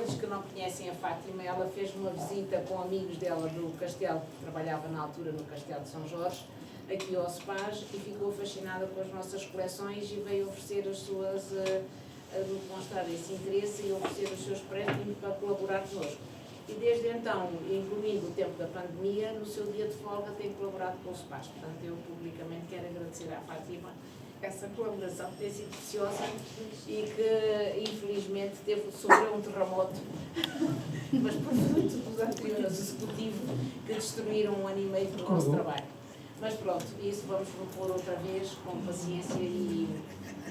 aqueles que não conhecem a Fátima, ela fez uma visita com amigos dela do Castelo, que trabalhava na altura no Castelo de São Jorge, aqui ao SEPAS, e ficou fascinada com as nossas coleções e veio oferecer as suas, demonstrar esse interesse e oferecer os seus préstimos para colaborar connosco. E desde então, incluindo o tempo da pandemia, no seu dia de folga tem colaborado com o SEPAS. Portanto, eu publicamente quero agradecer à Fátima essa colaboração que tem sido preciosa e que infelizmente sofreu um terremoto, mas por fruto dos anteriores executivos que destruíram 1 ano e meio do nosso trabalho. Mas pronto, isso vamos propor outra vez, com paciência e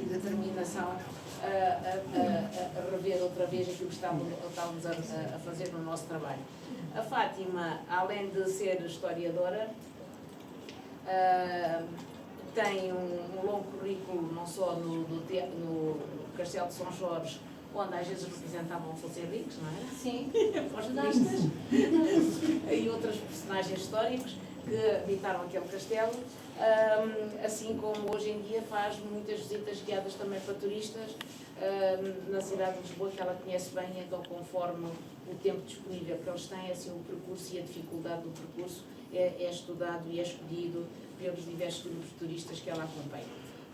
determinação, a rever outra vez aquilo que estávamos a fazer no nosso trabalho. A Fátima, além de ser historiadora, tem um longo currículo, não só no Castelo de São Jorge, onde às vezes representavam José Ricos, não é? Sim. Pós-turistas. E outros personagens históricos que habitaram aquele castelo, assim como hoje em dia faz muitas visitas guiadas também para turistas na cidade de Lisboa, que ela conhece bem, então conforme o tempo disponível que eles têm, assim, o percurso e a dificuldade do percurso é estudado e é escolhido pelos diversos grupos de turistas que ela acompanha.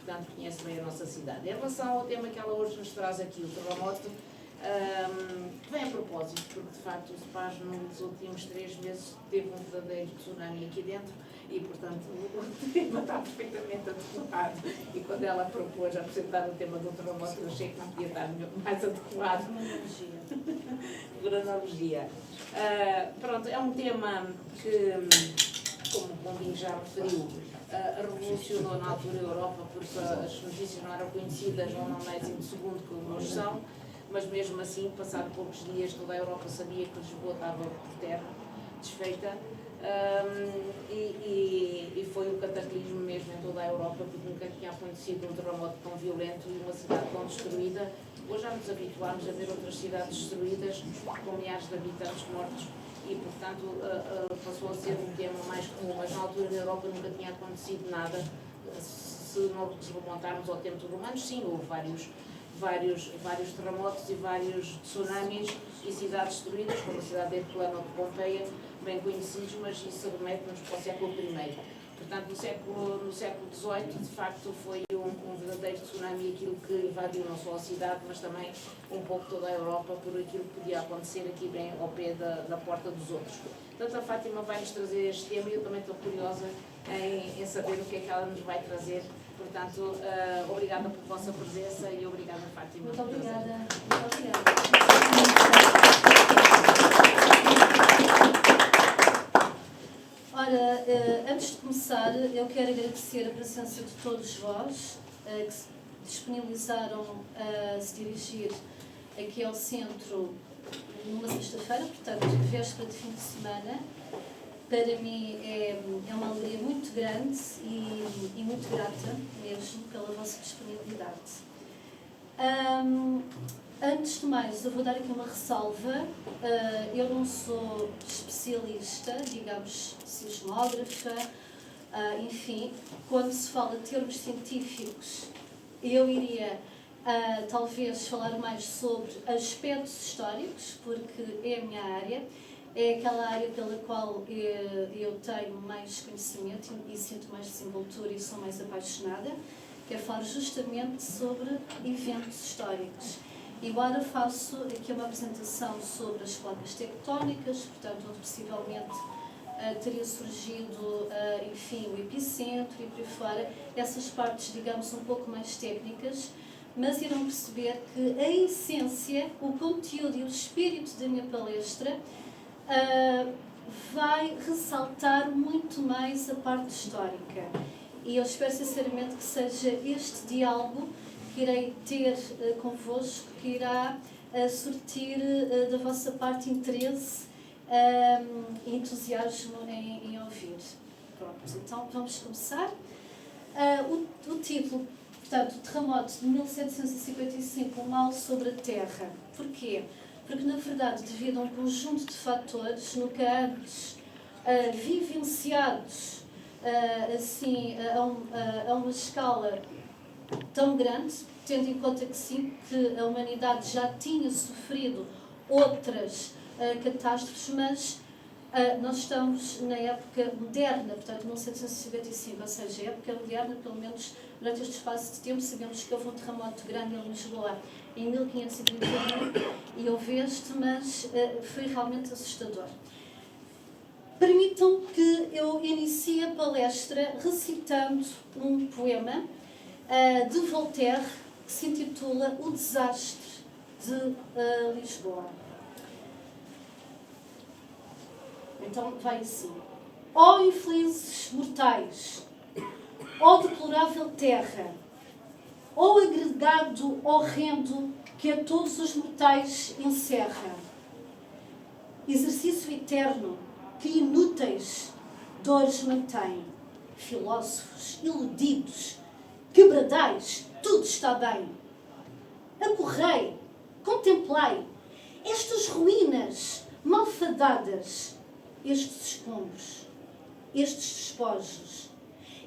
Portanto, conhece bem a nossa cidade. Em relação ao tema que ela hoje nos traz aqui, o terremoto, vem a propósito, porque de facto o SEPAS nos últimos 3 meses teve um verdadeiro tsunami aqui dentro e, portanto, o tema está perfeitamente adequado. E quando ela propôs apresentar o tema do terremoto, eu achei que não podia estar mais adequado. Por analogia. Pronto, é um tema que, como o Pombinho já referiu, revolucionou na altura a Europa, porque as notícias não eram conhecidas no 92º como hoje são, mas mesmo assim, passado poucos dias, toda a Europa sabia que Lisboa estava por terra, desfeita, e foi um cataclismo mesmo em toda a Europa, porque nunca tinha acontecido um terremoto tão violento e uma cidade tão destruída. Hoje já nos habituámos a ver outras cidades destruídas, com milhares de habitantes mortos, e, portanto, passou a ser um tema mais comum, mas na altura na Europa nunca tinha acontecido nada. Se não nos remontarmos ao tempo dos romanos, sim, houve vários terremotos e vários tsunamis e cidades destruídas, como a cidade de Herculano ou de Pompeia, bem conhecidos, mas isso remete-nos para o século I. Portanto, no século XVIII, de facto, foi um verdadeiro tsunami, aquilo que invadiu não só a cidade, mas também um pouco toda a Europa, por aquilo que podia acontecer aqui bem ao pé da porta dos outros. Portanto, a Fátima vai-nos trazer este tema e eu também estou curiosa em saber o que é que ela nos vai trazer. Portanto, obrigada por vossa presença e obrigada, Fátima. Muito obrigada. Muito obrigada. Ora, antes de começar, eu quero agradecer a presença de todos vós que se disponibilizaram a se dirigir aqui ao centro numa sexta-feira, portanto, véspera de fim de semana. Para mim é uma alegria muito grande e muito grata mesmo pela vossa disponibilidade. Antes de mais, eu vou dar aqui uma ressalva. Eu não sou especialista, digamos, sismógrafa, enfim, quando se fala de termos científicos, eu iria talvez falar mais sobre aspectos históricos, porque é a minha área. É aquela área pela qual eu tenho mais conhecimento e sinto mais desenvoltura e sou mais apaixonada, que é falar justamente sobre eventos históricos. Embora faço aqui uma apresentação sobre as placas tectónicas, portanto, onde possivelmente teria surgido, enfim, o epicentro e por aí fora, essas partes, digamos, um pouco mais técnicas, mas irão perceber que a essência, o conteúdo e o espírito da minha palestra vai ressaltar muito mais a parte histórica. E eu espero sinceramente que seja este diálogo que irei ter convosco, que irá sortir da vossa parte interesse e entusiasmo em ouvir. Pronto, então vamos começar. O título, portanto, o terremoto de 1755, o mal sobre a Terra. Porquê? Porque, na verdade, devido a um conjunto de fatores nunca antes vivenciados assim, a uma escala tão grande, tendo em conta que sim, que a humanidade já tinha sofrido outras catástrofes, mas nós estamos na época moderna, portanto, 1755, ou seja, a época moderna, pelo menos durante este espaço de tempo, sabemos que houve um terremoto grande em Lisboa em 1531 e houve este, mas foi realmente assustador. Permitam que eu inicie a palestra recitando um poema de Voltaire que se intitula O Desastre de Lisboa. Então vai assim: ó infelizes mortais, ó deplorável terra, ó agregado horrendo que a todos os mortais encerra, exercício eterno que inúteis dores mantém, filósofos iludidos, quebradais, tudo está bem. Acorrei, contemplai estas ruínas malfadadas, estes escombros, estes despojos,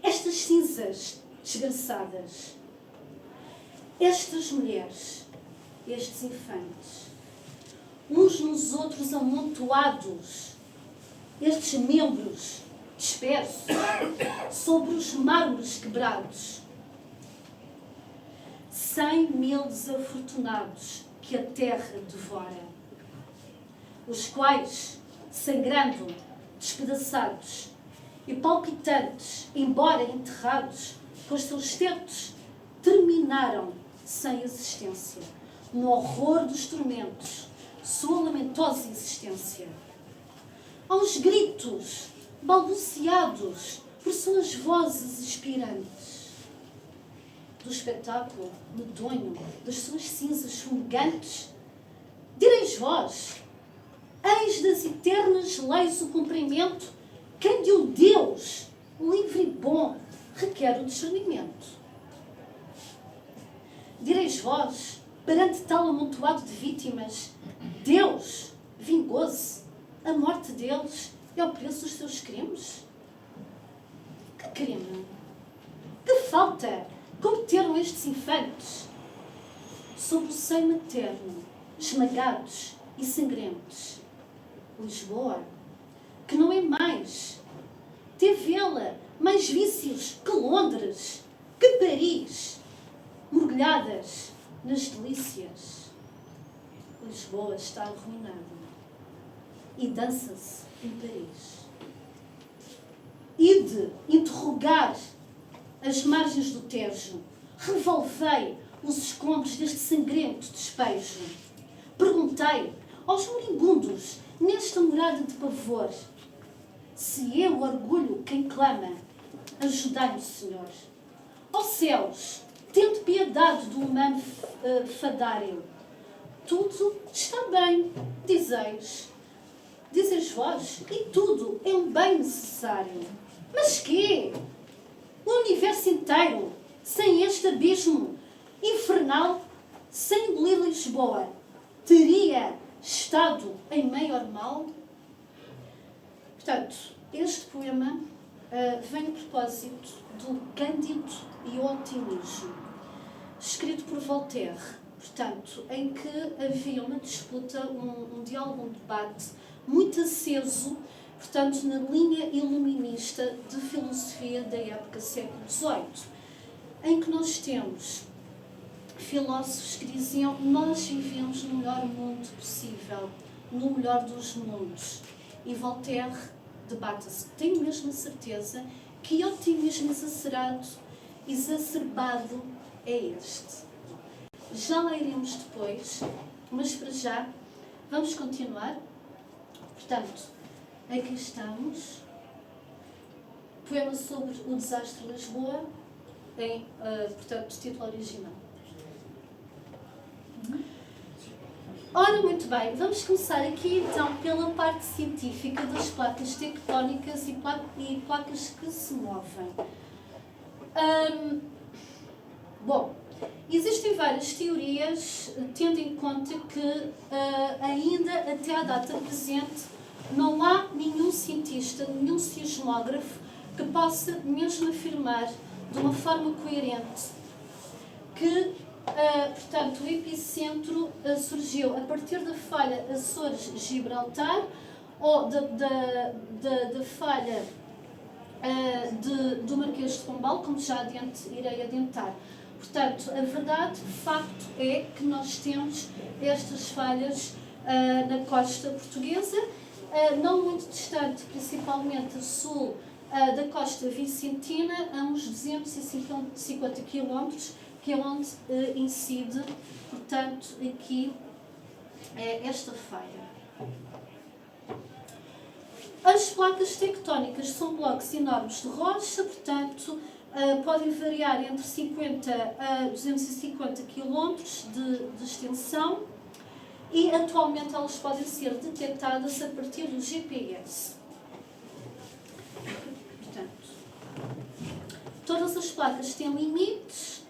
estas cinzas desgraçadas, estas mulheres, estes infantes, uns nos outros amontoados, estes membros dispersos sobre os mármores quebrados. 100.000 desafortunados que a terra devora, os quais, sangrando, despedaçados e palpitantes, embora enterrados, com os seus tetos, terminaram sem existência, no horror dos tormentos, sua lamentosa existência. Aos gritos, balbuciados por suas vozes expirantes, do espetáculo medonho das suas cinzas fumegantes, direis vós, eis das eternas leis o cumprimento, quem de um Deus livre e bom requer o discernimento. Direis vós, perante tal amontoado de vítimas, Deus vingou-se, a morte deles é o preço dos seus crimes? Que crime? Que falta cometeram estes infantes? Sob o seio materno, esmagados e sangrentos, Lisboa, que não é mais, teve ela mais vícios que Londres, que Paris, mergulhadas nas delícias. Lisboa está arruinada e dança-se em Paris. Ide interrogar as margens do Tejo, revolvei os escombros deste sangrento despejo. Perguntei aos moribundos nesta morada de pavor, se é o orgulho quem clama, ajudai-me, Senhor. Ó céus, tende piedade do humano fadário. Tudo está bem, dizeis vós, e tudo é um bem necessário. Mas quê? O universo inteiro, sem este abismo infernal, sem engolir Lisboa, teria estado em maior mal? Portanto, este poema vem a propósito do Cândido e o otimismo, escrito por Voltaire, portanto, em que havia uma disputa, um diálogo, um debate muito aceso, portanto, na linha iluminista de filosofia da época século XVIII, em que nós temos filósofos que diziam: nós vivemos no melhor mundo possível, no melhor dos mundos. E Voltaire debate-se: tenho mesmo a certeza que otimismo exacerbado é este. Já lá iremos depois, mas para já vamos continuar. Portanto, aqui estamos. Poema sobre o desastre de Lisboa, em, portanto, título original. Ora, muito bem, vamos começar aqui então pela parte científica das placas tectónicas e placas que se movem. Bom, existem várias teorias, tendo em conta que ainda até à data presente não há nenhum cientista, nenhum sismógrafo que possa mesmo afirmar de uma forma coerente que Portanto, o epicentro surgiu a partir da falha Açores-Gibraltar ou da falha do Marquês de Pombal, como já irei adiantar. Portanto, a verdade, de facto, é que nós temos estas falhas na costa portuguesa, não muito distante, principalmente a sul da costa vicentina, a uns 250 km, que é onde incide, portanto, aqui esta falha. As placas tectónicas são blocos enormes de rocha, portanto, podem variar entre 50 a 250 km de extensão e atualmente elas podem ser detectadas a partir do GPS. Portanto, todas as placas têm limites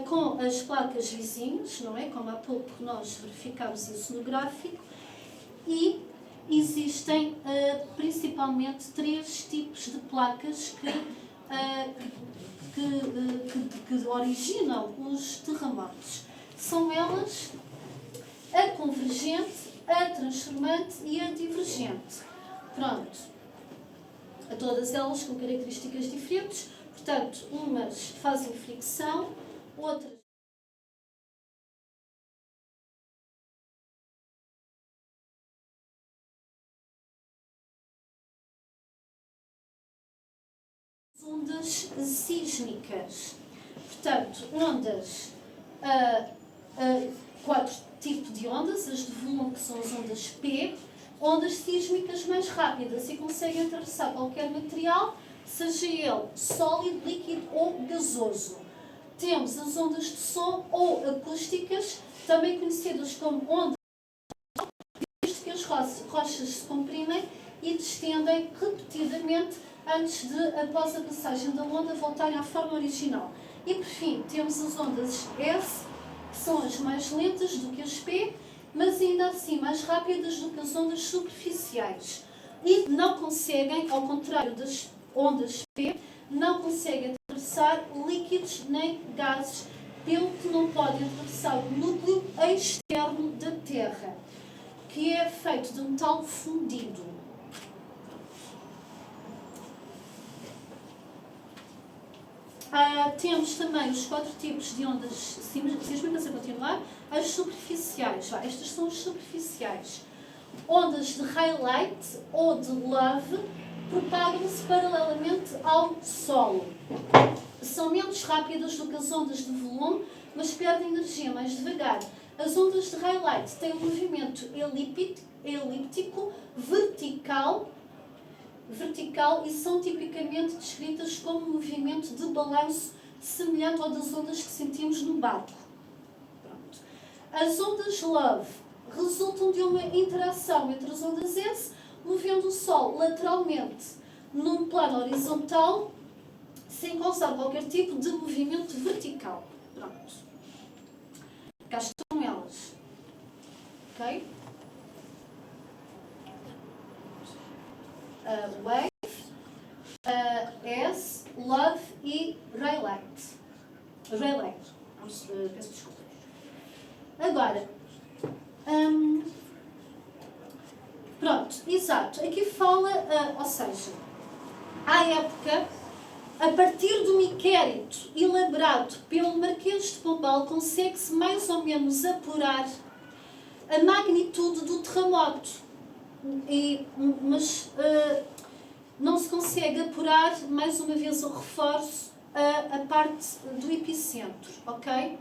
com as placas vizinhas, não é? Como há pouco nós verificámos isso no gráfico, e existem principalmente 3 tipos de placas que originam os terremotos. São elas a convergente, a transformante e a divergente. Pronto. Todas elas com características diferentes, portanto, umas fazem fricção, outras ondas sísmicas. Portanto, ondas, 4 tipos de ondas, as de volume, que são as ondas P, ondas sísmicas mais rápidas e conseguem atravessar qualquer material, seja ele sólido, líquido ou gasoso. Temos as ondas de som ou acústicas, também conhecidas como ondas, visto que as rochas se comprimem e distendem repetidamente antes de, após a passagem da onda, voltarem à forma original. E, por fim, temos as ondas S, que são as mais lentas do que as P, mas ainda assim mais rápidas do que as ondas superficiais. E não conseguem, ao contrário das ondas P, não conseguem atravessar líquidos nem gases, pelo que não podem atravessar o núcleo externo da Terra, que é feito de metal fundido. Temos também os 4 tipos de ondas sísmicas a continuar. As superficiais, estas são as superficiais. Ondas de highlight ou de love propagam-se paralelamente ao solo. São menos rápidas do que as ondas de volume, mas perdem energia mais devagar. As ondas de highlight têm um movimento elíptico vertical e são tipicamente descritas como um movimento de balanço semelhante ao das ondas que sentimos no barco. Pronto. As ondas love resultam de uma interação entre as ondas S, movendo o Sol lateralmente num plano horizontal, sem causar qualquer tipo de movimento vertical. Pronto. Cá estão elas. Ok? Wave, S, love e raylight. Peço desculpa. Agora, pronto, exato. Aqui fala, ou seja, à época, a partir de um inquérito elaborado pelo Marquês de Pombal, consegue-se mais ou menos apurar a magnitude do terremoto. Mas não se consegue apurar, mais uma vez eu reforço, a parte do epicentro, ok?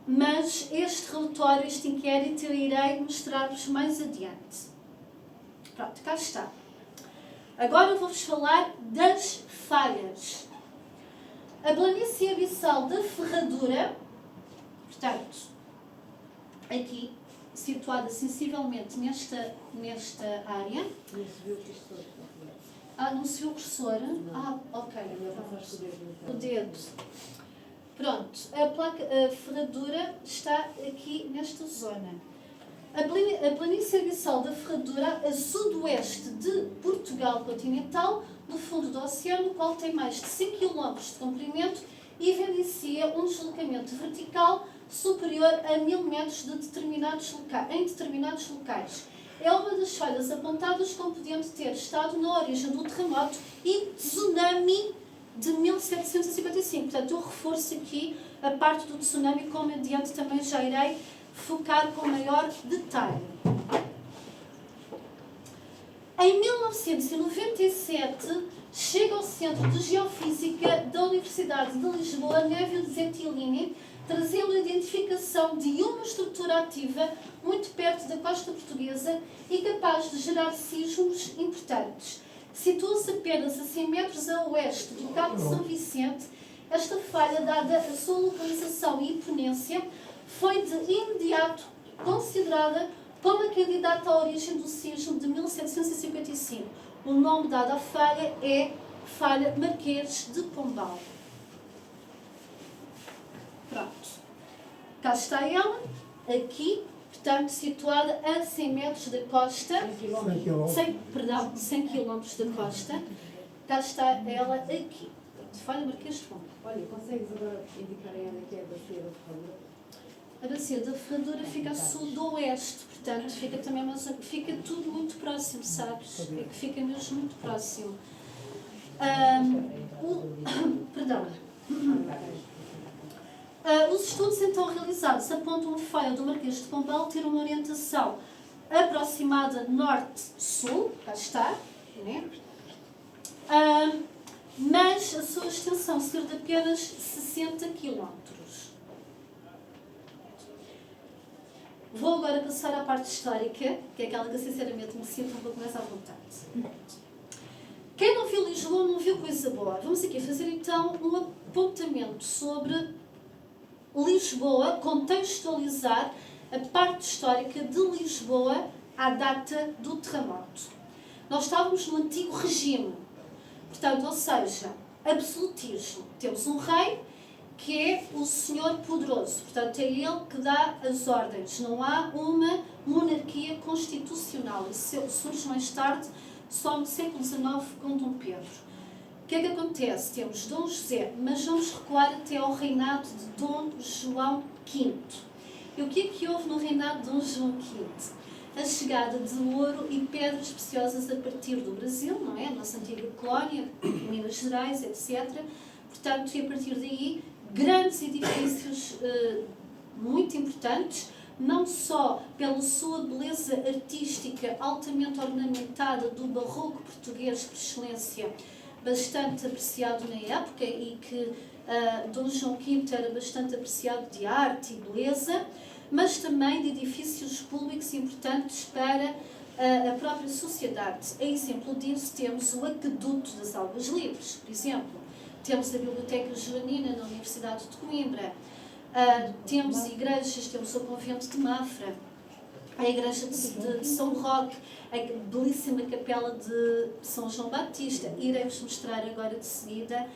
Mas este relatório, este inquérito, eu irei mostrar-vos mais adiante. Pronto, cá está. Agora vou-vos falar das falhas. A planície abissal da Ferradura, portanto, aqui, situada sensivelmente nesta área. Não se viu o cursor. Não se viu o cursor? Ok. O dedo. Pronto, a ferradura está aqui nesta zona. A planície abissal da Ferradura, a sudoeste de Portugal continental, no fundo do oceano, o qual tem mais de 100 km de comprimento e evidencia um deslocamento vertical superior a 1000 metros em determinados locais. É uma das falhas apontadas como podendo ter estado na origem do terremoto e tsunami de 1755. Portanto, eu reforço aqui a parte do tsunami, como adiante também já irei focar com maior detalhe. Em 1997, chega ao Centro de Geofísica da Universidade de Lisboa, Névio Zettilini, trazendo a identificação de uma estrutura ativa muito perto da costa portuguesa e capaz de gerar sismos importantes. Situa-se apenas a 100 metros a oeste do Cabo de São Vicente. Esta falha, dada a sua localização e imponência, foi de imediato considerada como a candidata à origem do sismo de 1755. O nome dado à falha é Falha Marquês de Pombal. Pronto. Cá está ela, aqui, portanto, situada a 100 metros da costa. 100 km da costa. Cá está ela aqui. Falha Marquês de Pombal. Olha, consegues agora indicar a Ana que é a bacia da ferradura? A bacia da ferradura fica a sudoeste, portanto, fica também, mas fica tudo muito próximo, sabes? É que fica mesmo muito próximo. Perdão. Os estudos então realizados apontam a falha do Marquês de Pombal ter uma orientação aproximada norte-sul, cá está, né? Mas a sua extensão ser de apenas 60 km. Vou agora passar à parte histórica, que é aquela que sinceramente me sinto um pouco mais à vontade. Quem não viu Lisboa não viu coisa boa. Vamos aqui fazer então um apontamento sobre Lisboa, contextualizar a parte histórica de Lisboa à data do terremoto. Nós estávamos no antigo regime, portanto, ou seja, absolutismo. Temos um rei que é o Senhor Poderoso, portanto, é ele que dá as ordens. Não há uma monarquia constitucional. Isso surge mais tarde, só no século XIX, com Dom Pedro. O que é que acontece? Temos Dom José, mas vamos recuar até ao reinado de Dom João V. E o que é que houve no reinado de Dom João V? A chegada de ouro e pedras preciosas a partir do Brasil, não é? A nossa antiga colónia, Minas Gerais, etc. Portanto, e a partir daí, grandes edifícios muito importantes, não só pela sua beleza artística altamente ornamentada do barroco português por excelência, bastante apreciado na época e que Dom João V era bastante apreciado de arte e beleza, mas também de edifícios públicos importantes para a própria sociedade. A exemplo disso temos o Aqueduto das Águas Livres, por exemplo. Temos a Biblioteca Joanina na Universidade de Coimbra. Temos igrejas, temos o Convento de Mafra, a Igreja de São Roque, a belíssima Capela de São João Batista. Irei-vos mostrar agora de seguida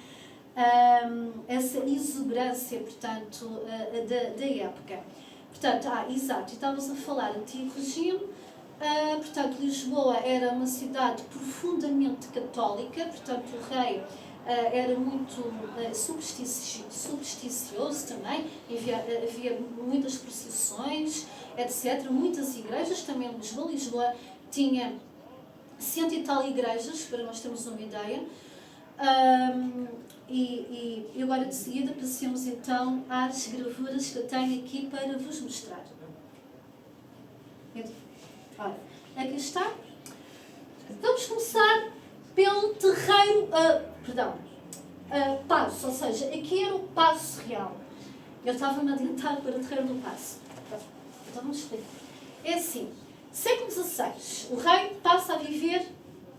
essa exuberância, portanto, da época. Portanto, exato, estávamos a falar antigo regime. Portanto, Lisboa era uma cidade profundamente católica, portanto, o rei era muito supersticioso também, havia muitas procissões, etc., muitas igrejas também em Lisboa. Lisboa tinha 100 e tal igrejas, para nós termos uma ideia. E agora de seguida passemos então às gravuras que eu tenho aqui para vos mostrar. Ora, aqui está. Vamos começar pelo terreiro, Paço, ou seja, aqui era o Paço Real. Eu estava-me a adiantar para o terreiro do Paço. Então vamos explicar. É assim, século XVI, o rei passa a viver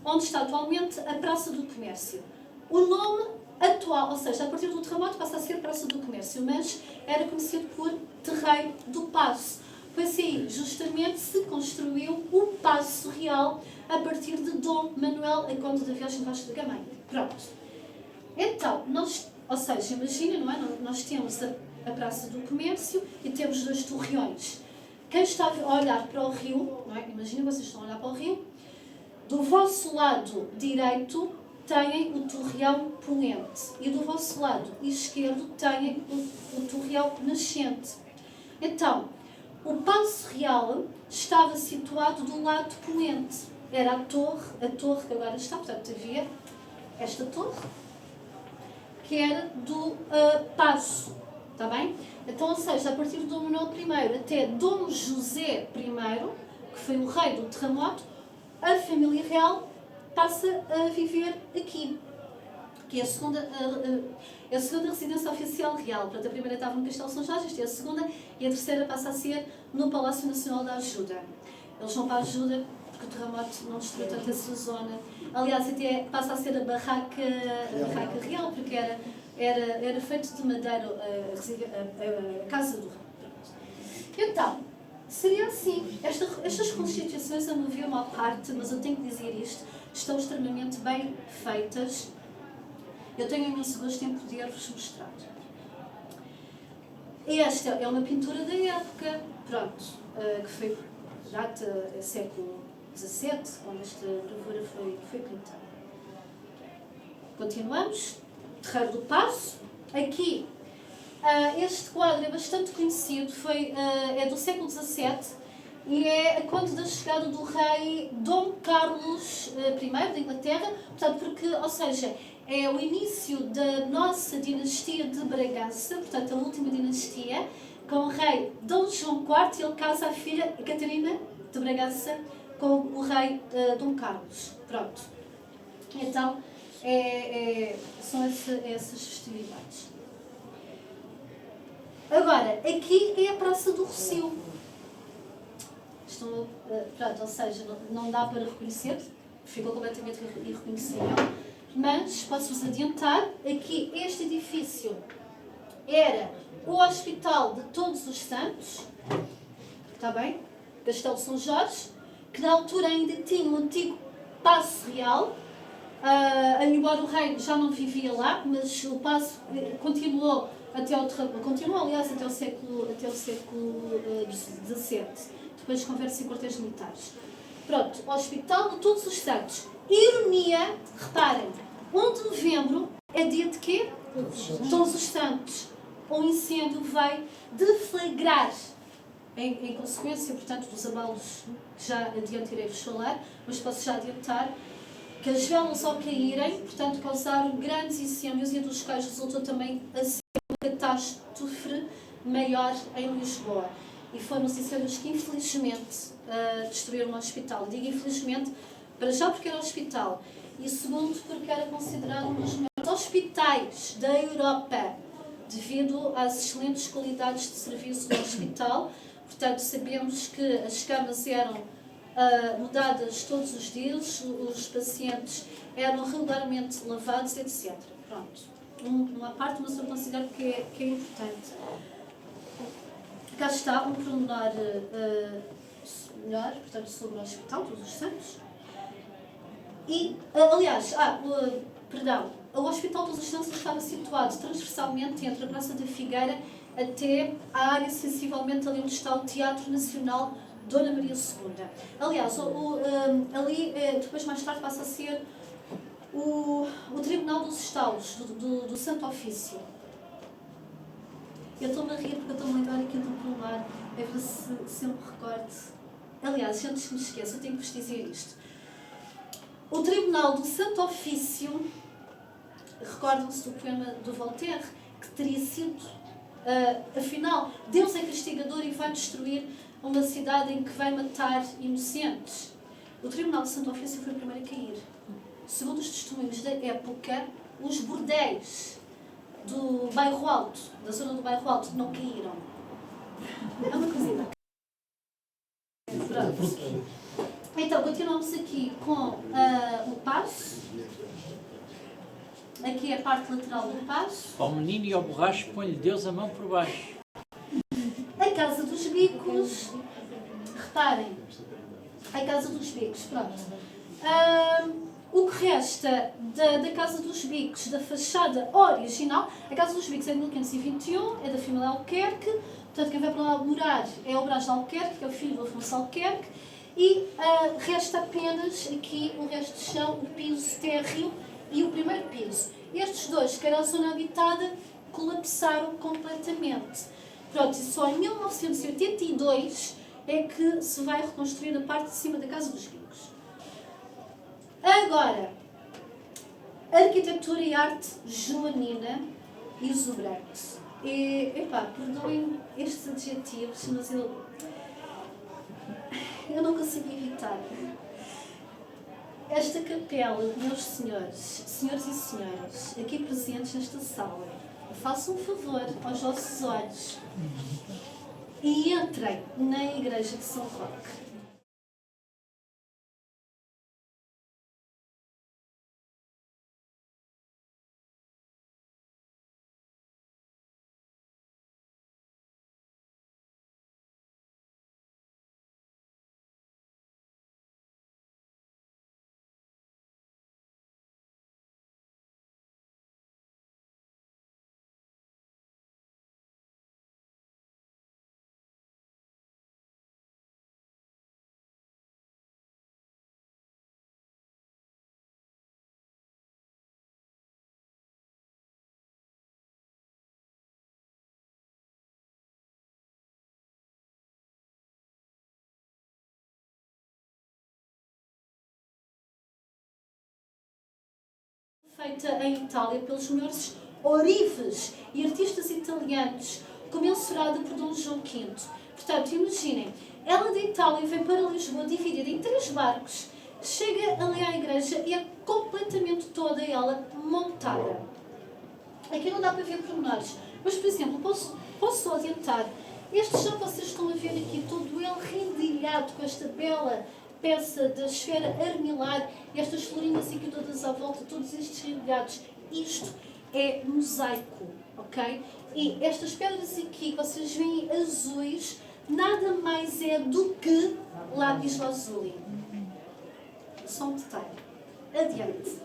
onde está atualmente a Praça do Comércio. O nome atual, ou seja, a partir do terremoto passa a ser Praça do Comércio, mas era conhecido por Terreiro do Paço. Pois aí, justamente, se construiu o Paço Real a partir de Dom Manuel, a Conde da Viagem Vasco da Gama. Pronto. Então, ou seja, imagina, não é? Nós temos a Praça do Comércio e temos dois torreões. Quem está a olhar para o rio, não é? Imagina, vocês estão a olhar para o rio, do vosso lado direito têm o torreão poente e do vosso lado esquerdo têm o torreão nascente. Então, o Paço Real estava situado do lado poente. Era a torre que agora está, portanto havia esta torre, que era do Paço, está bem? Então, ou seja, a partir de Dom Manuel I até Dom José I, que foi o rei do terremoto, a família real passa a viver aqui, que é a segunda residência oficial real. Portanto, a primeira estava no Castelo São Jorge, esta é a segunda, e a terceira passa a ser no Palácio Nacional da Ajuda. Eles vão para a Ajuda porque o terremoto não destruiu tanto essa zona. Aliás, até passa a ser a barraca real, porque era feito de madeira a casa do rei. Então, seria assim. Estas constituições, a meu ver, uma parte, mas eu tenho que dizer isto, estão extremamente bem feitas. Eu tenho imenso gosto em poder-vos mostrar. Esta é uma pintura da época, pronto, que foi data século XVII, quando esta gravura foi pintada. Continuamos. Terreiro do Paço. Aqui, este quadro é bastante conhecido, é do século XVII e é quando da chegada do rei Dom Carlos I da Inglaterra, portanto, porque, ou seja, é o início da nossa dinastia de Bragança, portanto, a última dinastia, com o rei Dom João IV, e ele casa a filha Catarina de Bragança com o rei Dom Carlos. Pronto. Então, são essas festividades. Agora, aqui é a Praça do Rossio. Pronto, ou seja, não dá para reconhecer, ficou completamente irreconhecível, mas posso-vos adiantar, aqui este edifício era o Hospital de Todos os Santos, está bem? Castelo São Jorge, que na altura ainda tinha o antigo Paço Real. Embora o rei já não vivia lá, mas o paço continuou aliás até o século XVII, depois converte-se em quartéis militares. Pronto, Hospital de Todos os Santos. Ironia, reparem, 1 de novembro é dia de quê? Todos os Santos. O incêndio vai deflagrar em consequência, portanto, dos abalos que já adiante irei-vos falar, mas posso já adiantar que as velas ao caírem, portanto, causaram grandes incêndios e dos quais resultou também a ser uma catástrofe maior em Lisboa. E foram os incêndios que, infelizmente, destruíram o hospital. Digo infelizmente, para já porque era hospital, e segundo porque era considerado um dos melhores hospitais da Europa, devido às excelentes qualidades de serviço do hospital. Portanto, sabemos que as camas eram mudadas todos os dias, os pacientes eram regularmente lavados, etc. Pronto, uma parte, mas eu considero que é importante. Cá está um pormenor melhor, portanto, sobre o Hospital Todos os Santos. E, aliás, o Hospital Todos os Santos estava situado transversalmente entre a Praça da Figueira até a área sensivelmente ali onde está o Teatro Nacional Dona Maria II. Aliás, ali, depois mais tarde, passa a ser o Tribunal dos Estalos, do Santo Ofício. Eu estou-me a rir porque eu estou a lembrar aqui do pormenor, a ver se eu me recordo. Aliás, antes que me esqueça, eu tenho que vos dizer isto. O Tribunal do Santo Ofício, recordam-se do poema do Voltaire, que teria sido, afinal, Deus é castigador e vai destruir uma cidade em que vai matar inocentes. O Tribunal do Santo Ofício foi o primeiro a cair. Segundo os testemunhos da época, os bordéis do Bairro Alto, da zona do Bairro Alto, não caíram. É uma coisinha. Pronto. Então, continuamos aqui com o paço. Aqui é a parte lateral do paço. Ao menino e ao borracho põe-lhe Deus a mão por baixo. A Casa dos Bicos. Reparem. A Casa dos Bicos, pronto. O que resta da Casa dos Bicos, da fachada original, a Casa dos Bicos é de 1521, é da família Alquerque, portanto quem vai para lá morar é o Brás de Alquerque, que é o filho do Afonso Alquerque, e resta apenas aqui o resto de chão, o piso térreo e o primeiro piso. Estes dois, que era a zona habitada, colapsaram completamente. Pronto, e só em 1982 é que se vai reconstruir a parte de cima da Casa dos Bicos. Agora, arquitetura e arte joanina e exuberante. E, perdoem estes adjetivos, mas eu não consigo evitar. Esta capela, meus senhores e senhoras, aqui presentes nesta sala, façam um favor aos vossos olhos e entrem na Igreja de São Roque. Feita em Itália pelos melhores orifes e artistas italianos, comensurada por Dom João V. Portanto, imaginem, ela de Itália vem para Lisboa dividida em 3 barcos, chega ali à igreja e é completamente toda ela montada. Aqui não dá para ver pormenores, mas, por exemplo, posso só adiantar, este chão que vocês estão a ver aqui, todo ele rendilhado com esta bela peça da esfera armilar, estas florinhas aqui todas à volta, todos estes rendilhados, isto é mosaico, ok? E estas pedras aqui que vocês veem azuis, nada mais é do que lápis lazuli. Só um detalhe. Adiante.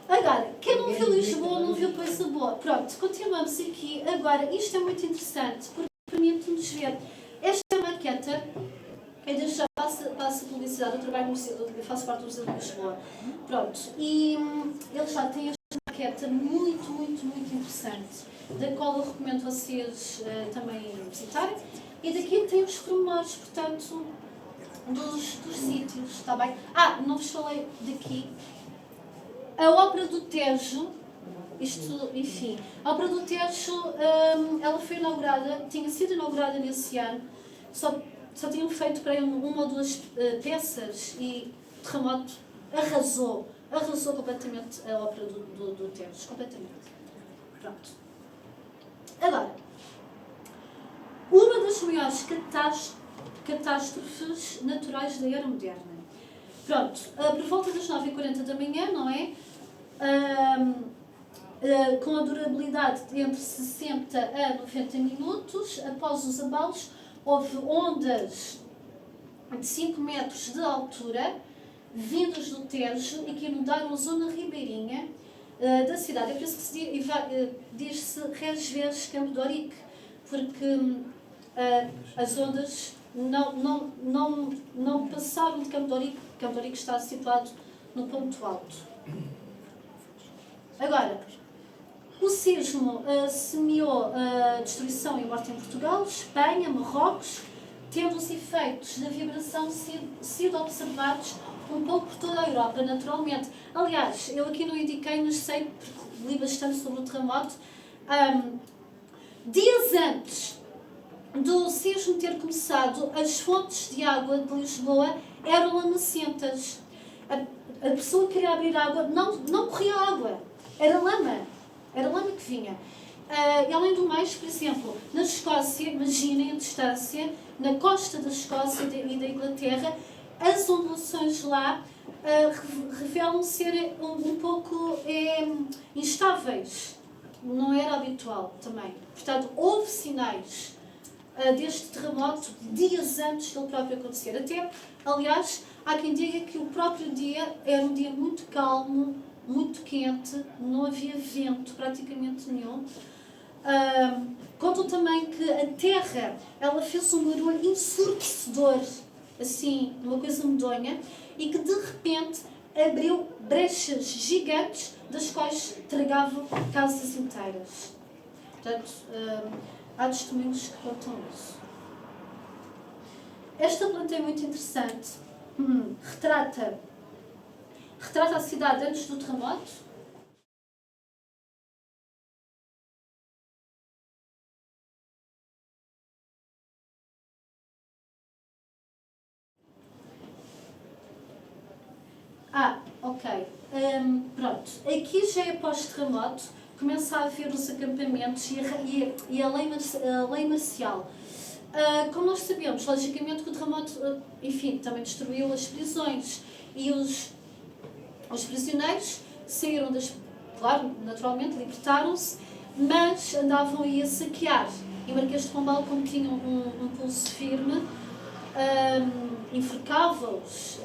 Agora, quem não viu Lisboa não viu coisa boa. Pronto, continuamos aqui. Agora, isto é muito interessante, porque permite-nos ver. Esta é uma maqueta. Eu desde já passo publicidade, eu trabalho no museu, eu faço parte do Museu de Lisboa. Pronto, e eles já têm esta maqueta muito, muito, muito interessante, da qual eu recomendo vocês também visitarem. E daqui tem os pormenores, portanto, dos sítios, está bem? Não vos falei daqui. A Ópera do Tejo, isto, enfim, a Ópera do Tejo, ela foi inaugurada, tinha sido inaugurada nesse ano, só tinham feito para uma ou 2 peças e o terremoto arrasou completamente a Ópera do Tejo, completamente. Pronto. Agora, uma das maiores catástrofes naturais da era moderna. Pronto, por volta das 9h40 da manhã, não é? Com a durabilidade de entre 60 a 90 minutos, após os abalos, houve ondas de 5 metros de altura, vindas do Tejo e que inundaram a zona ribeirinha da cidade. É por isso que se diz-se Resves Campo de Ourique, porque as ondas não passaram de Campo de Ourique. Campo de Ourique está situado no ponto alto. Agora, o sismo semeou destruição e morte em Portugal, Espanha, Marrocos, tendo os efeitos da vibração sido observados um pouco por toda a Europa, naturalmente. Aliás, eu aqui não indiquei, mas sei, porque li bastante sobre o terremoto. Dias antes do sismo ter começado, as fontes de água de Lisboa eram lamacentas. A pessoa que queria abrir água, não corria água, era lama que vinha. E além do mais, por exemplo, na Escócia, imaginem a distância, na costa da Escócia e da Inglaterra, as ondulações lá revelam ser um pouco instáveis. Não era habitual também. Portanto, houve sinais deste terremoto dias antes dele próprio acontecer. Até, aliás, há quem diga que o próprio dia era um dia muito calmo, muito quente, não havia vento praticamente nenhum. Contam também que a terra, ela fez um barulho ensurdecedor, assim, uma coisa medonha, e que de repente abriu brechas gigantes das quais tragavam casas inteiras. Portanto, há testemunhos que contam isso. Esta planta é muito interessante. Retrata a cidade antes do terremoto. Ok. Pronto. Aqui já é pós-terremoto. Começa a haver os acampamentos e a lei marcial. Como nós sabemos, logicamente que o terremoto, enfim, também destruiu as prisões e os prisioneiros saíram claro, naturalmente, libertaram-se, mas andavam aí a saquear. E Marquês de Pombal, como tinham um pulso firme, enforcava-os,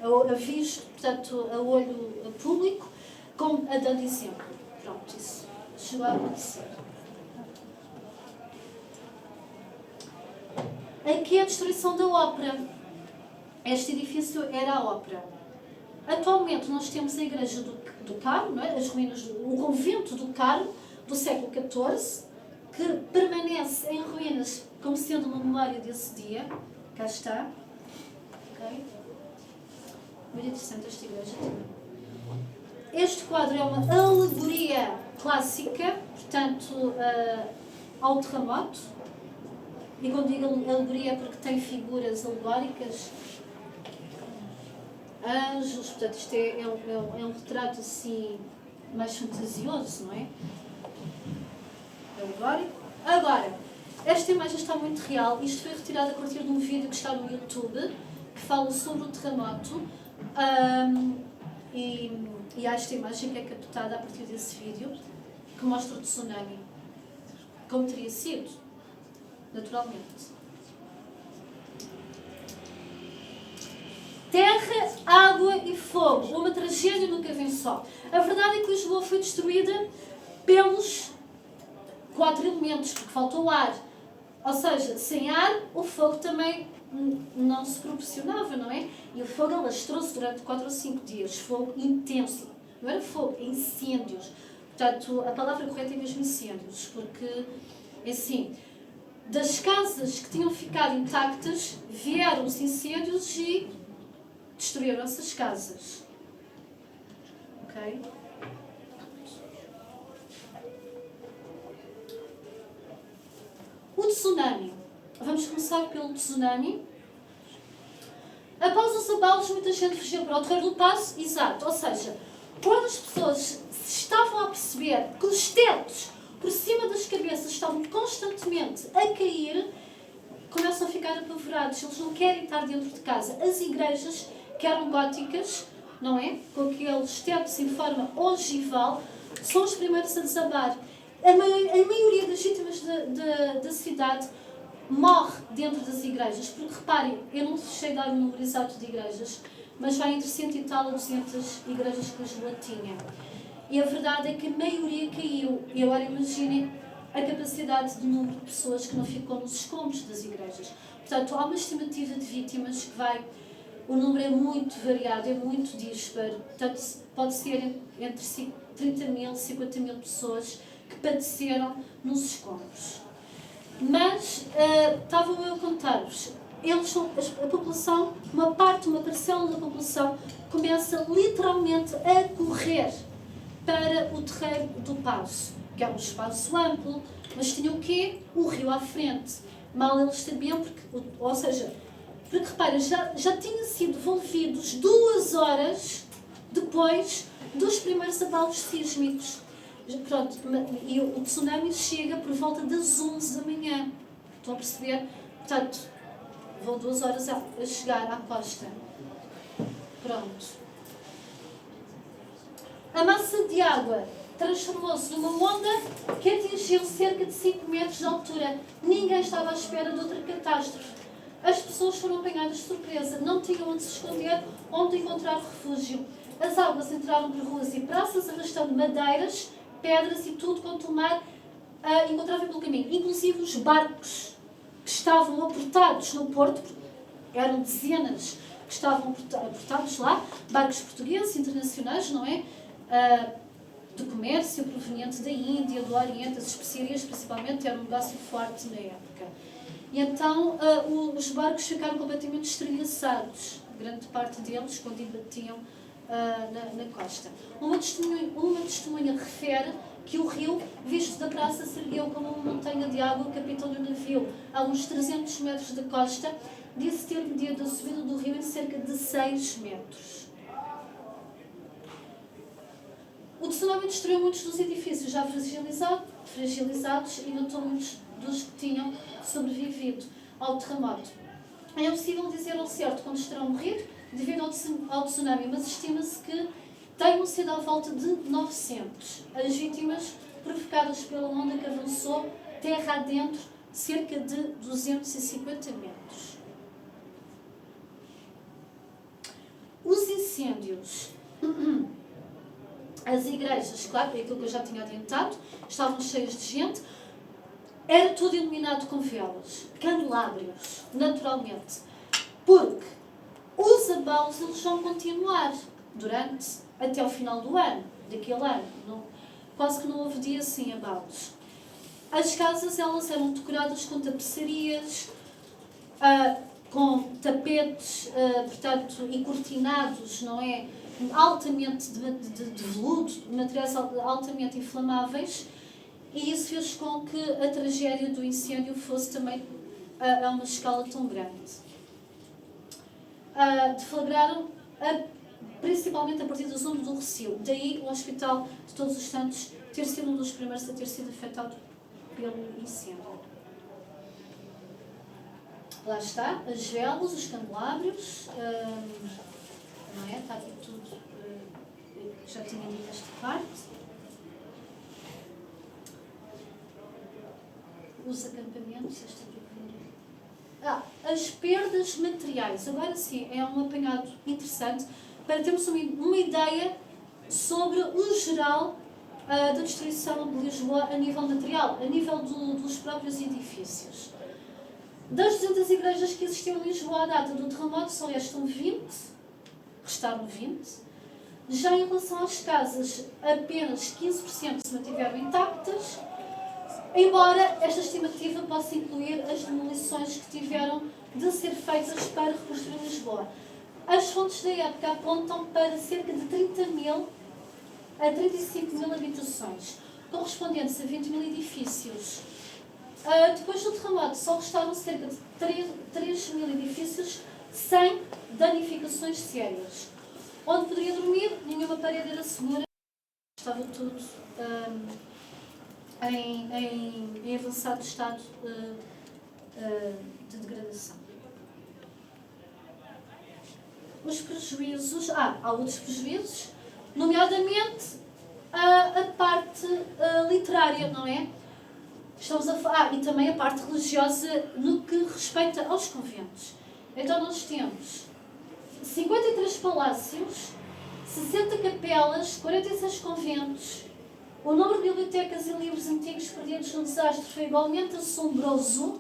a visto, portanto, a olho público, como a dando exemplo. Pronto, isso chegou a acontecer. Aqui é a destruição da ópera. Este edifício era a ópera. Atualmente nós temos a igreja do Carmo, não é? As ruínas o convento do Carmo, do século XIV, que permanece em ruínas como sendo uma memória desse dia. Cá está. Okay. Muito interessante esta igreja também. Este quadro é uma alegoria clássica, portanto, ao terremoto. E quando digo alegoria é porque tem figuras alegóricas, anjos, portanto isto é um retrato assim mais fantasioso, não é? Alegórico. Agora, esta imagem está muito real, isto foi retirado a partir de um vídeo que está no YouTube, que fala sobre o terremoto, e há esta imagem que é captada a partir desse vídeo, que mostra o tsunami, como teria sido. Naturalmente. Terra, água e fogo. Uma tragédia nunca vem só. A verdade é que Lisboa foi destruída pelos 4 elementos, porque faltou ar. Ou seja, sem ar, o fogo também não se proporcionava, não é? E o fogo alastrou-se durante 4 ou 5 dias. Fogo intenso. Não era fogo, é incêndios. Portanto, a palavra correta é mesmo incêndios, porque, assim, das casas que tinham ficado intactas, vieram os incêndios e destruíram essas casas. Ok? O tsunami. Vamos começar pelo tsunami. Após os abalos, muita gente fugiu para o Terreiro do Paço. Exato. Ou seja, quando as pessoas se estavam a perceber que os tetos por cima das cabeças estavam constantemente a cair, começam a ficar apavorados. Eles não querem estar dentro de casa. As igrejas, que eram góticas, não é? Com aqueles tetos em forma ogival, são os primeiros a desabar. A maioria das vítimas da cidade morre dentro das igrejas. Porque, reparem, eu não sei dar um número exato de igrejas, mas vai entre 100 e tal a 200 igrejas que Lisboa tinha. E a verdade é que a maioria caiu. E agora imaginem a capacidade de número de pessoas que não ficou nos escombros das igrejas. Portanto, há uma estimativa de vítimas que vai... O número é muito variado, é muito disparo. Portanto, pode ser entre 30 mil e 50 mil pessoas que padeceram nos escombros. Mas, estava eu a contar-vos, a população, uma parcela da população, começa literalmente a correr para o Terreiro do Paço, que é um espaço amplo, mas tinha o quê? O rio à frente. Mal eles sabiam, porque reparem, já tinham sido devolvidos 2 horas depois dos primeiros abalos sísmicos. Pronto, e o tsunami chega por volta das 11 da manhã. Estão a perceber? Portanto, vão 2 horas a chegar à costa. Pronto. A massa de água transformou-se numa onda que atingiu cerca de 5 metros de altura. Ninguém estava à espera de outra catástrofe. As pessoas foram apanhadas de surpresa, não tinham onde se esconder, onde encontrar refúgio. As águas entraram por ruas e praças, arrastando madeiras, pedras e tudo quanto o mar encontrava pelo caminho. Inclusive os barcos que estavam aportados no porto, eram dezenas, que estavam portados lá, barcos portugueses, internacionais, não é? De comércio proveniente da Índia, do Oriente, as especiarias principalmente, era um negócio forte na época. E então os barcos ficaram completamente estrelhaçados, grande parte deles, quando batiam na costa. Uma testemunha refere que o rio, visto da praça, se ergueu como uma montanha de água. O capitão do navio, a uns 300 metros da costa, disse ter medido a subida do rio em cerca de 6 metros. O tsunami destruiu muitos dos edifícios já fragilizados e matou muitos dos que tinham sobrevivido ao terremoto. É impossível dizer ao certo quantos terão morrido devido ao tsunami, mas estima-se que tenham sido à volta de 900. As vítimas provocadas pela onda que avançou terra adentro cerca de 250 metros. Os incêndios. As igrejas, claro, é aquilo que eu já tinha adiantado, estavam cheias de gente. Era tudo iluminado com velas, candelabros, naturalmente. Porque os abalos eles vão continuar até ao final do ano, daquele ano. Quase que não houve dia sem abalos. As casas elas eram decoradas com tapeçarias, com tapetes, portanto, e cortinados, não é? Altamente de veludo, materiais altamente inflamáveis, e isso fez com que a tragédia do incêndio fosse também a uma escala tão grande. Deflagraram principalmente a partir da zona do Rossio, daí o Hospital de Todos os Santos ter sido um dos primeiros a ter sido afetado pelo incêndio. Lá está, as velas, os candelabros, não é? Está aqui tudo, já tinha dito esta parte. Os acampamentos, as perdas materiais. Agora sim, é um apanhado interessante para termos uma ideia sobre o geral da destruição de Lisboa a nível material, a nível dos próprios edifícios. Das 200 igrejas que existiam em Lisboa à data do terremoto, só restaram 20. Já em relação às casas, apenas 15% se mantiveram intactas, embora esta estimativa possa incluir as demolições que tiveram de ser feitas para reconstruir Lisboa. As fontes da época apontam para cerca de 30.000 a 35.000 habitações, correspondentes a 20.000 edifícios. Depois do terremoto, só restaram cerca de 3.000 edifícios sem danificações sérias. Onde poderia dormir, nenhuma parede era segura, estava tudo em avançado estado de degradação. Os prejuízos, há outros prejuízos, nomeadamente a parte literária, não é? Estamos a falar, e também a parte religiosa no que respeita aos conventos. Então nós temos 53 palácios, 60 capelas, 46 conventos. O número de bibliotecas e livros antigos perdidos no desastre foi igualmente assombroso,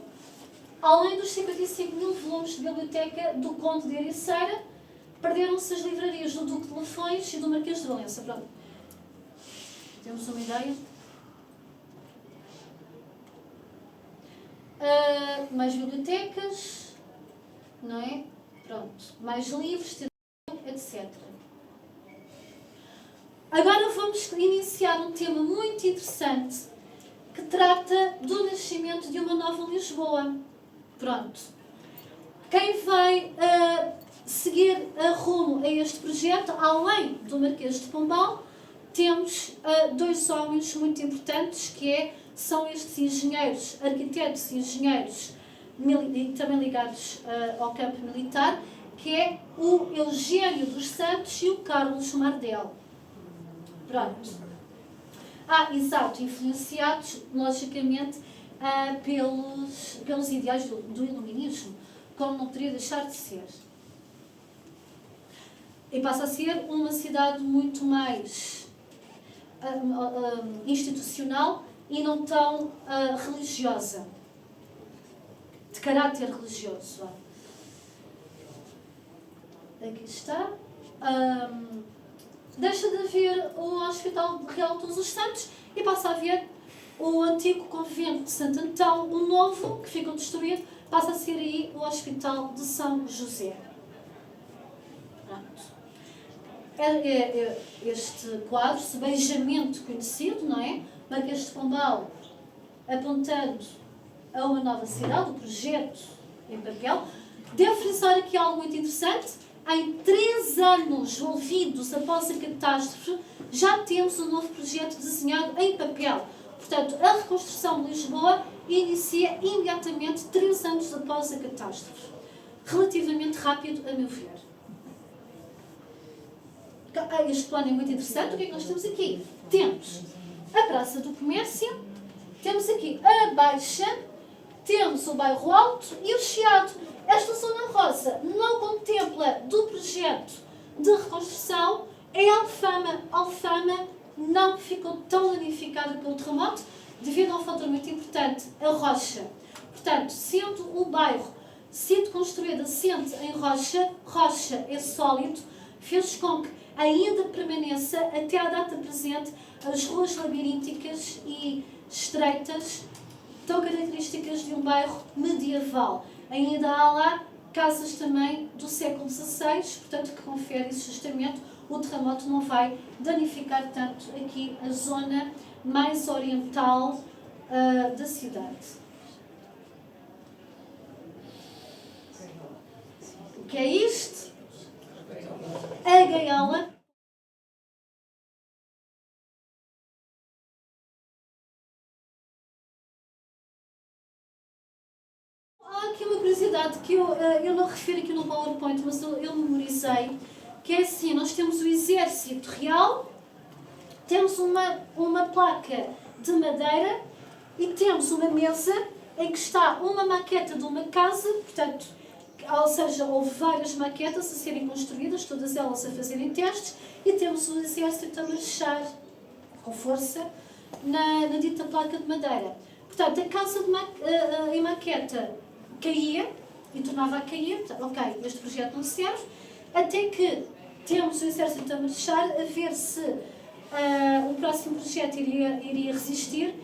além dos 55.000 volumes de biblioteca do Conde de Ericeira, perderam-se as livrarias do Duque de Lafões e do Marquês de Valença. Pronto. Temos uma ideia? Mais bibliotecas, não é? Pronto. Mais livros, etc. Agora vamos iniciar um tema muito interessante que trata do nascimento de uma nova Lisboa. Pronto. Quem vai seguir rumo a este projeto, além do Marquês de Pombal, temos dois homens muito importantes, são estes engenheiros, arquitetos e engenheiros e também ligados ao campo militar, que é o Eugênio dos Santos e o Carlos Mardel. Pronto. Exato, influenciados, logicamente, pelos ideais do iluminismo, como não poderia deixar de ser. E passa a ser uma cidade muito mais institucional e não tão religiosa, de caráter religioso. aqui está. Deixa de haver o Hospital Real de Todos os Santos e passa a haver o antigo convento de Santo Antão, o novo, que ficou destruído, passa a ser aí o Hospital de São José. Pronto. Este quadro, sebejamente conhecido, não é? Marquês de Pombal, apontando a uma nova cidade, o projeto em papel. Devo frisar aqui algo muito interessante. Em 3 anos envolvidos após a catástrofe, já temos um novo projeto desenhado em papel. Portanto, a reconstrução de Lisboa inicia imediatamente 3 anos após a catástrofe. Relativamente rápido, a meu ver. Este plano é muito interessante. O que é que nós temos aqui? Temos a Praça do Comércio, temos aqui a Baixa, temos o Bairro Alto e o Chiado. Esta zona rosa não contempla do projeto de reconstrução. É Alfama. Alfama não ficou tão danificada pelo terremoto devido a um fator muito importante, a rocha. Portanto, sendo o bairro sido construído assente em rocha, rocha é sólido, fez com que ainda permaneça até à data presente as ruas labirínticas e estreitas, tão características de um bairro medieval. Ainda há lá casas também do século XVI, portanto, que confere isso justamente. O terremoto não vai danificar tanto aqui a zona mais oriental da cidade. O que é isto? A gaiola. Há aqui uma curiosidade que eu não refiro aqui no PowerPoint, mas eu memorizei, que é assim: nós temos o Exército Real, temos uma placa de madeira e temos uma mesa em que está uma maqueta de uma casa, portanto, ou seja, houve várias maquetas a serem construídas, todas elas a fazerem testes, e temos o Exército a marchar com força na dita placa de madeira. Portanto, a casa em maqueta caía e tornava a cair, portanto, ok, este projeto não serve, até que temos o Exército a marchar a ver se o próximo projeto iria resistir.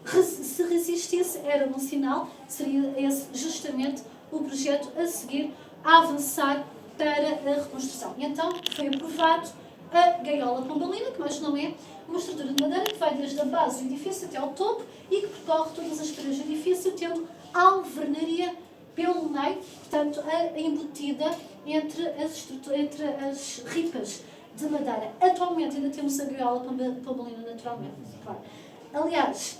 Se resistisse, era um sinal, seria esse justamente o projeto a seguir, a avançar para a reconstrução. E então foi aprovado a gaiola pombalina, que mais não é uma estrutura de madeira que vai desde a base do edifício até ao topo e que percorre todas as paredes do edifício, tendo alvenaria pelo meio, portanto, embutida entre as ripas de madeira. Atualmente ainda temos a gaiola pombalina, naturalmente, claro. Aliás,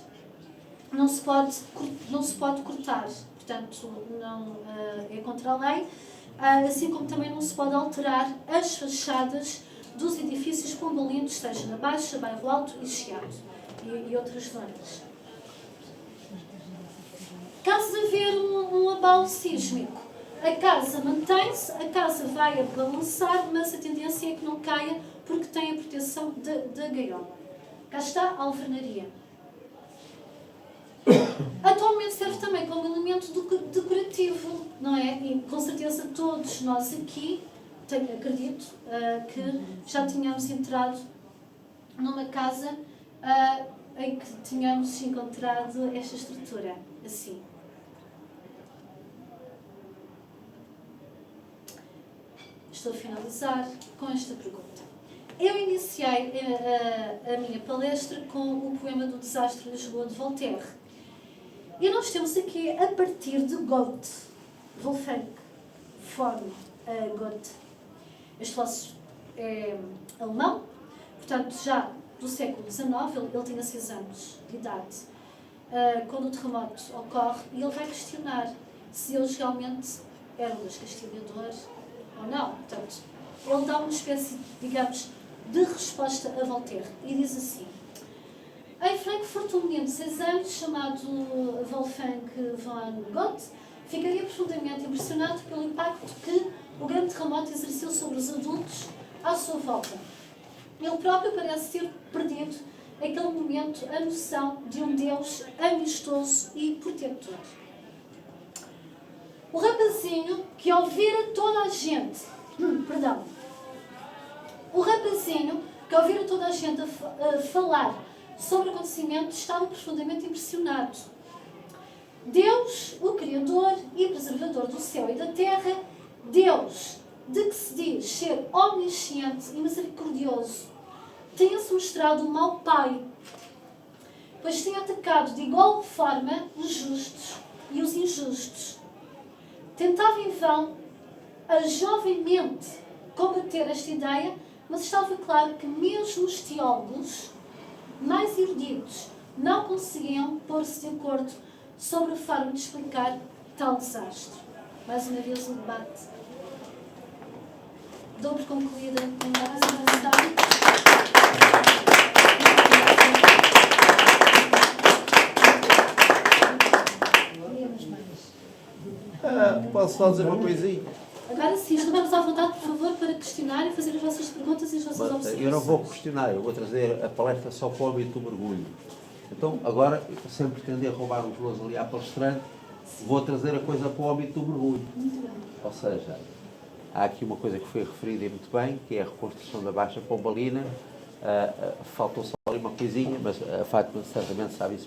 não se pode cortar, portanto, não é contra a lei, assim como também não se pode alterar as fachadas dos edifícios pombalinos, seja na Baixa, Bairro Alto e Chiado, e outras zonas. Caso haver um abalo sísmico, a casa mantém-se, a casa vai a balançar, mas a tendência é que não caia porque tem a proteção da gaiola. Cá está a alvenaria. Atualmente serve também como elemento decorativo, não é? E com certeza todos nós aqui, acredito, que já tínhamos entrado numa casa em que tínhamos encontrado esta estrutura, assim. Estou a finalizar com esta pergunta. Eu iniciei a minha palestra com o poema do Desastre de Lisboa, de Voltaire. E nós temos aqui, a partir de Goethe, Wolfgang von Goethe. Este filósofo é alemão, portanto, já do século XIX, ele tinha 6 anos de idade, quando o terremoto ocorre, e ele vai questionar se eles realmente eram dos castilhadores ou não. Portanto, ele dá uma espécie, digamos, de resposta a Voltaire, e diz assim: em Frankfurt, um menino de 6 anos, chamado Wolfgang von Goethe, ficaria profundamente impressionado pelo impacto que o grande terremoto exerceu sobre os adultos à sua volta. Ele próprio parece ter perdido, naquele momento, a noção de um Deus amistoso e protetor. O rapazinho, que ao ver toda a gente Perdão. O rapazinho, que ao ouvir toda a gente a falar sobre o acontecimento, estava profundamente impressionado. Deus, o Criador e Preservador do céu e da terra, Deus, de que se diz ser omnisciente e misericordioso, tem-se mostrado um mau pai, pois tem atacado de igual forma os justos e os injustos. Tentava em vão a jovem mente combater esta ideia, mas estava claro que mesmo os teólogos mais eruditos não conseguiam pôr-se de acordo sobre a forma de explicar tal desastre. Mais uma vez o debate. Dou por concluída a apresentação. Posso só dizer uma coisinha? Agora sim, estão todos à vontade, por favor, para questionar e fazer as vossas perguntas e as vossas observações. Eu não vou questionar, eu vou trazer a palestra só para o âmbito do mergulho. Então, agora, sem pretender roubar os louros ali à palestrante, vou trazer a coisa para o âmbito do mergulho. Muito bem. Ou seja, há aqui uma coisa que foi referida e muito bem, que é a reconstrução da Baixa Pombalina. Faltou só ali uma coisinha, mas a Fátima certamente sabe isso